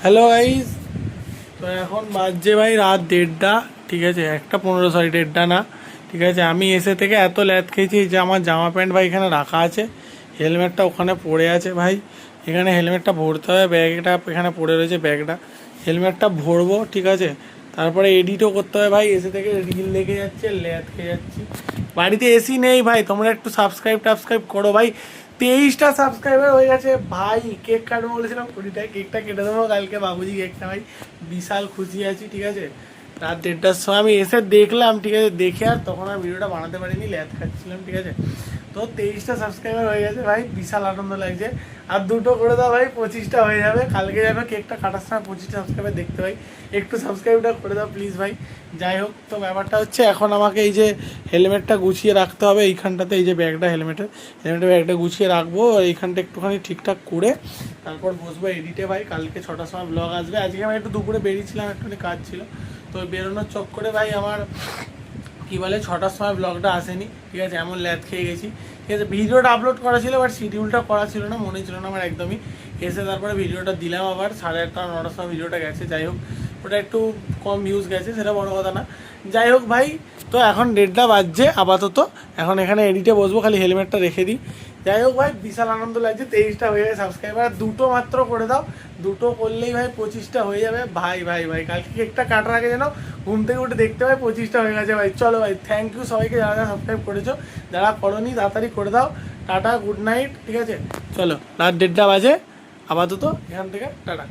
Hello guys, তো এখন বাজছে ভাই রাত 1:30। ঠিক আছে, 1:15, সরি 1:30 না। ঠিক আছে, আমি এসে থেকে এত ল্যাদ খেয়েছি যে আমার জামা প্যান্ট ভাই এখানে রাখা আছে, হেলমেটটা ওখানে পড়ে আছে ভাই। এখানে হেলমেটটা ভরতে হবে, ব্যাগটা এখানে পড়ে রয়েছে, ব্যাগটা হেলমেটটা ভরবো। ঠিক আছে, তারপরে এডিটও করতে হবে ভাই। এসে থেকে রিল লেগে যাচ্ছে, ল্যাদ খেয়ে যাচ্ছি। বাড়িতে এসি নেই ভাই, তোমরা একটু সাবস্ক্রাইব করো ভাই। 23টা সাবস্ক্রাইবার হয়ে গেছে ভাই। কেক কাটবো বলেছিলাম 20টায়, কেকটা কেটে দেবো কালকে, বাবুজি কেকটা ভাই। বিশাল খুশি আছি। ঠিক আছে, রাত 1:30টার সময় আমি এসে দেখলাম। ঠিক আছে, দেখে আর তখন আর ভিডিওটা বানাতে পারিনি, ল্যাদ খাচ্ছিলাম। ঠিক আছে, তো 23টা সাবস্ক্রাইবার হয়ে গেছে ভাই, বিশাল আনন্দ লাগছে। আর দুটো করে দাও ভাই, 25টা হয়ে যাবে। কালকে যাবে কেকটা কাটার সময় 25টা সাবস্ক্রাইবার দেখতে ভাই। একটু সাবস্ক্রাইবটা করে দাও প্লিজ ভাই। যাই হোক, তো ব্যাপারটা হচ্ছে এখন আমাকে এই যে হেলমেটটা গুছিয়ে রাখতে হবে এইখানটাতে। এই যে ব্যাগটা, হেলমেটের ব্যাগটা গুছিয়ে রাখবো এইখানটা একটুখানি ঠিকঠাক করে, তারপর বসবো এডিটে ভাই। কালকে 6টার সময় ব্লগ আসবে। আজকে আমি একটু দুপুরে বেরিয়েছিলাম, একটুখানি কাজ ছিল, তো বেরোনোর চক্করে ভাই আমার কী বলে 6টার সময় ব্লগটা আসেনি। ঠিক আছে, এমন ল্যাদ খেয়ে গেছি। ঠিক আছে, ভিডিওটা আপলোড করা ছিল, বাট শিডিউলটা করা ছিল না, মনে ছিল না আমার একদমই। এসে তারপরে ভিডিওটা দিলাম আবার 8:30 9টার সময় ভিডিওটা গেছে। যাই হোক, ওটা একটু কম ভিউজ গেছে, সেটা বড় কথা না। যাই হোক ভাই, তো এখন 1:30টা বাজছে আপাতত। এখন এখানে এডিটে বসবো, খালি হেলমেটটা রেখে দিই। যাই হোক ভাই, বিশাল আনন্দ লাগছে। 23টা হয়ে যাবে সাবস্ক্রাইবার, দুটো মাত্র করে দাও। দুটো করলেই ভাই 25টা হয়ে যাবে ভাই। ভাই ভাই কালকে কেকটা কাটার আগে যেন ঘুম থেকে উঠে দেখতে পাই 25টা হয়ে গেছে ভাই। চলো ভাই, থ্যাংক ইউ সবাইকে যারা যারা সাবস্ক্রাইব করেছো। যারা করোনি তাড়াতাড়ি করে দাও। Tata, good night. ঠিক আছে, চলো রাত 1:30টা বাজে আপাতত, এখান থেকে টাটা।